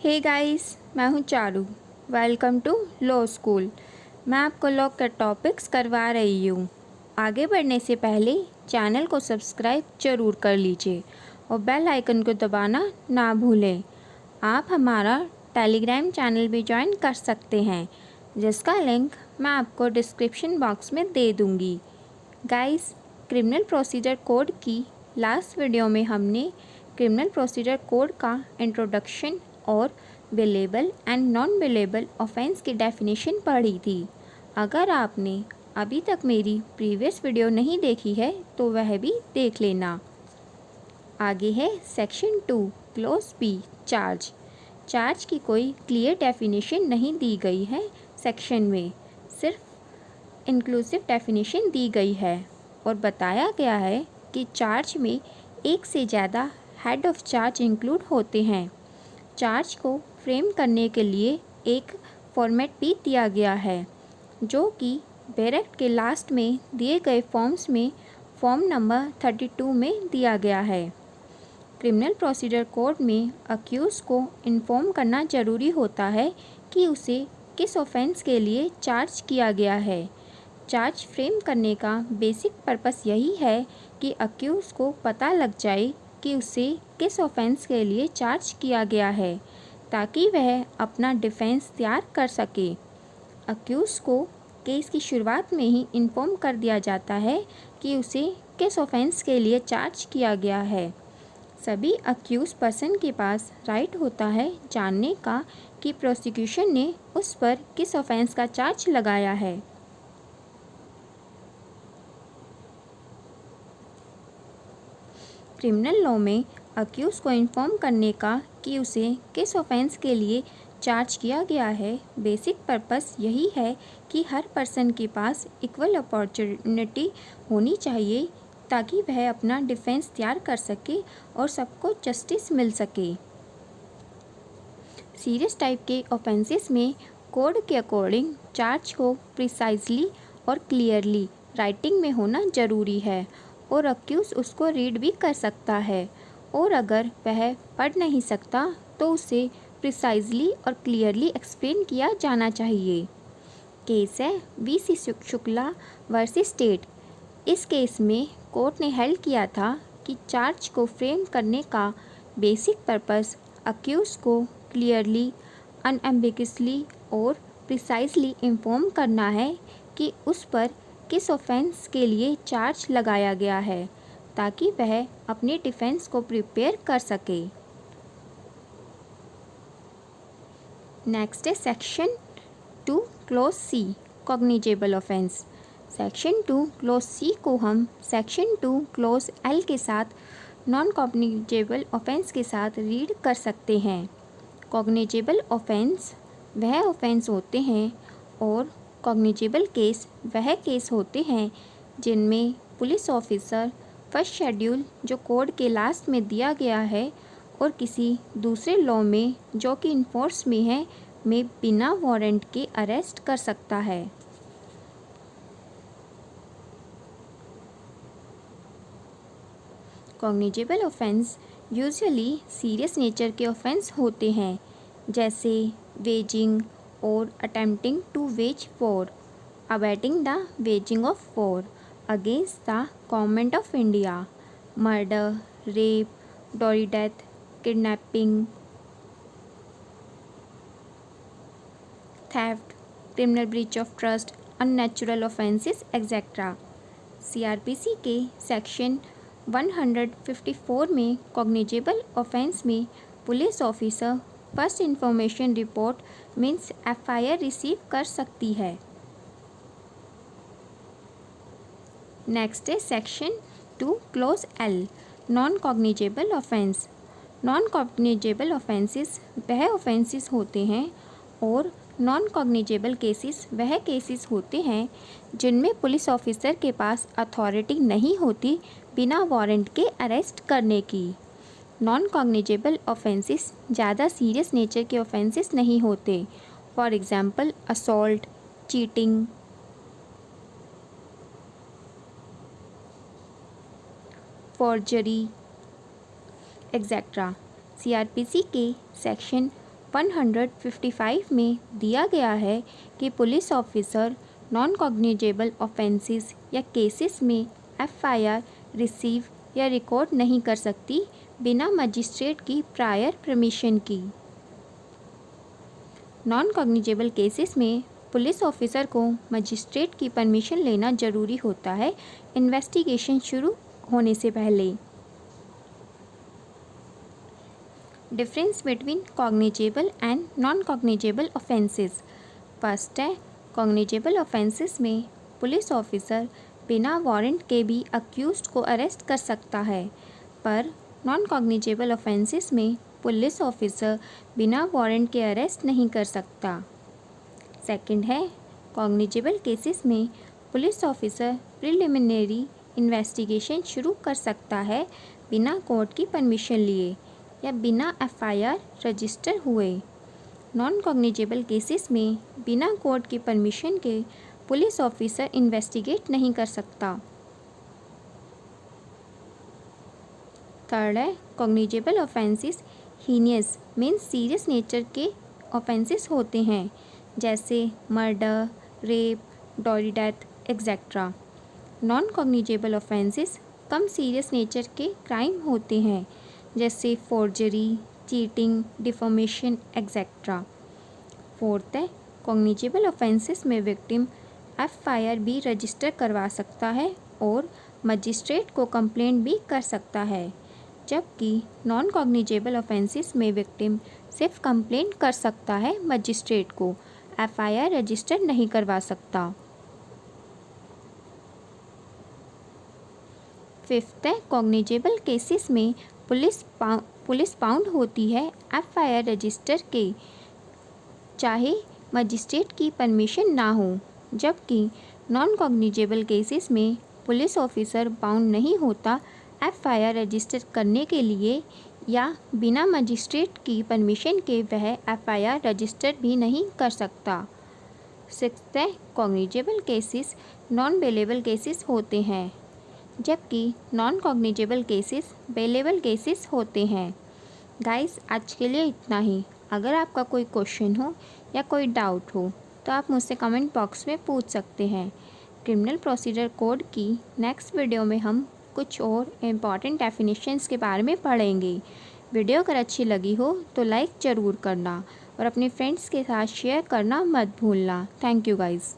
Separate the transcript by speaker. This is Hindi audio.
Speaker 1: हे गाइस, मैं हूँ Charu. Welcome to law school. मैं आपको लॉ के टॉपिक्स करवा रही हूँ। आगे बढ़ने से पहले चैनल को सब्सक्राइब ज़रूर कर लीजिए और बेल आइकन को दबाना ना भूलें। आप हमारा टेलीग्राम चैनल भी ज्वाइन कर सकते हैं, जिसका लिंक मैं आपको डिस्क्रिप्शन बॉक्स में दे दूँगी। गाइस, क्रिमिनल प्रोसीजर कोड की लास्ट वीडियो में हमने क्रिमिनल प्रोसीजर कोड का इंट्रोडक्शन और billable and non billable offence की डेफिनेशन पढ़ी थी। अगर आपने अभी तक मेरी प्रीवियस वीडियो नहीं देखी है तो वह भी देख लेना। आगे है section 2 close B charge. Charge की कोई क्लियर डेफिनेशन नहीं दी गई है सेक्शन में, सिर्फ इंक्लूसिव डेफिनेशन दी गई है और बताया गया है कि चार्ज में एक से ज़्यादा हेड ऑफ चार्ज इंक्लूड होते हैं। चार्ज को फ्रेम करने के लिए एक फॉर्मेट भी दिया गया है, जो कि बैरेक्ट के लास्ट में दिए गए फॉर्म्स में फॉर्म नंबर 32 में दिया गया है। क्रिमिनल प्रोसीजर कोड में अक्यूज़ को इन्फॉर्म करना ज़रूरी होता है कि उसे किस ऑफेंस के लिए चार्ज किया गया है। चार्ज फ्रेम करने का बेसिक पर्पस यही है कि अक्यूज़ को पता लग जाए कि उसे किस ऑफेंस के लिए चार्ज किया गया है, ताकि वह अपना डिफेंस तैयार कर सके। अक्यूज़ को केस की शुरुआत में ही इन्फॉर्म कर दिया जाता है कि उसे किस ऑफेंस के लिए चार्ज किया गया है। सभी अक्यूज़ पर्सन के पास राइट होता है जानने का कि प्रोसिक्यूशन ने उस पर किस ऑफेंस का चार्ज लगाया है। क्रिमिनल लॉ में अक्यूज़ को इन्फॉर्म करने का कि उसे किस ऑफेंस के लिए चार्ज किया गया है, बेसिक पर्पस यही है कि हर पर्सन के पास इक्वल अपॉर्चुनिटी होनी चाहिए, ताकि वह अपना डिफेंस तैयार कर सके और सबको जस्टिस मिल सके। सीरियस टाइप के ऑफेंसेस में कोड के अकॉर्डिंग चार्ज को प्रिसाइजली और क्लियरली राइटिंग में होना ज़रूरी है और अक्यूज़ उसको रीड भी कर सकता है, और अगर वह पढ़ नहीं सकता तो उसे प्रिसाइजली और क्लियरली एक्सप्लेन किया जाना चाहिए। केस है वी.सी. Shukla versus state. इस केस में कोर्ट ने हेल्ड किया था कि चार्ज को फ्रेम करने का बेसिक पर्पस अक्यूज़ को क्लियरली, अनएम्बिगुअसली और प्रिसाइजली इन्फॉर्म करना है कि उस पर किस ऑफेंस के लिए चार्ज लगाया गया है, ताकि वह अपने डिफेंस को प्रिपेयर कर सके। नेक्स्ट है section 2 close C cognizable offence. Section 2 close C को हम सेक्शन 2 क्लोज एल के साथ नॉन कॉग्निजेबल ऑफेंस के साथ रीड कर सकते हैं। कॉग्निजेबल ऑफेंस वह ऑफेंस होते हैं और कॉग्निजेबल केस वह केस होते हैं जिनमें पुलिस ऑफिसर फर्स्ट शेड्यूल जो कोड के लास्ट में दिया गया है और किसी दूसरे लॉ में जो कि इन्फोर्स में है में बिना वारंट के अरेस्ट कर सकता है। Cognizable offence usually serious nature के ऑफेंस होते हैं, जैसे वेजिंग और attempting to wage war, abetting the waging of war against the government of India, murder, rape, dowry death, kidnapping, theft, criminal breach of trust, unnatural offences etcetera. CrPC के सेक्शन 154 में कॉग्निजेबल ऑफेंस में police officer first information report means FIR receive कर सकती है। नेक्स्ट है section 2 clause L non cognizable offence. Non cognizable offences वह ऑफेंसेस होते हैं और नॉन कॉग्निजेबल केसेस वह केसेस होते हैं जिनमें पुलिस ऑफिसर के पास अथॉरिटी नहीं होती बिना वारंट के अरेस्ट करने की। नॉन कॉग्निजेबल ऑफेंसेस ज़्यादा सीरियस नेचर के ऑफेंसेस नहीं होते, for example assault, cheating, forgery etcetera. CrPC के सेक्शन 155 में दिया गया है कि police officer non cognizable offences या केसेस में एफआईआर रिसीव या रिकॉर्ड नहीं कर सकती बिना मजिस्ट्रेट की प्रायर परमिशन की। नॉन कॉग्निजेबल केसेस में पुलिस ऑफिसर को मजिस्ट्रेट की परमिशन लेना ज़रूरी होता है इन्वेस्टिगेशन शुरू होने से पहले। Difference between cognizable and non cognizable offences. First है, कॉग्निजेबल ऑफेंसेस में पुलिस ऑफिसर बिना वारंट के भी अक्यूज्ड को अरेस्ट कर सकता है, पर नॉन कॉग्निजेबल ऑफेंसेस में पुलिस ऑफिसर बिना वारंट के अरेस्ट नहीं कर सकता। सेकंड है, कॉग्निजेबल केसेस में पुलिस ऑफिसर प्रिलिमिनरी इन्वेस्टिगेशन शुरू कर सकता है बिना कोर्ट की परमिशन लिए या बिना एफआईआर रजिस्टर हुए। नॉन कॉग्निजेबल केसेस में बिना कोर्ट की परमिशन के पुलिस ऑफिसर इन्वेस्टिगेट नहीं कर सकता। थर्ड है, cognizable offences heinous means serious nature के ऑफेंसेस होते हैं, जैसे murder, rape, dowry death etcetera. Non cognizable offences कम सीरियस नेचर के क्राइम होते हैं, जैसे forgery, cheating, deformation etcetera. Fourth है, कॉग्निजेबल ऑफेंसेस में विक्टिम एफआईआर भी रजिस्टर करवा सकता है और मजिस्ट्रेट को कंप्लेंट भी कर सकता है, जबकि नॉन कॉग्निजेबल ऑफेंसेस में विक्टिम सिर्फ कंप्लेंट कर सकता है, मजिस्ट्रेट को एफआईआर रजिस्टर नहीं करवा सकता। फिफ्थ है, कॉग्निजेबल केसेस में पुलिस बाउंड होती है एफआईआर रजिस्टर के चाहे मजिस्ट्रेट की परमिशन ना हो, जबकि नॉन कॉग्निजेबल केसेस में पुलिस ऑफिसर बाउंड नहीं होता एफआईआर रजिस्टर करने के लिए या बिना मजिस्ट्रेट की परमिशन के वह एफआईआर रजिस्टर भी नहीं कर सकता। सिक्स्थ है, cognizable cases non bailable cases होते हैं, जबकि non cognizable cases bailable cases होते हैं। गाइस, आज के लिए इतना ही। अगर आपका कोई क्वेश्चन हो या कोई डाउट हो तो आप मुझसे कमेंट बॉक्स में पूछ सकते हैं। क्रिमिनल प्रोसीजर कोड की नेक्स्ट वीडियो में हम कुछ और इम्पॉर्टेंट डेफिनेशंस के बारे में पढ़ेंगे। वीडियो अगर अच्छी लगी हो तो लाइक ज़रूर करना और अपने फ्रेंड्स के साथ शेयर करना मत भूलना। Thank you guys.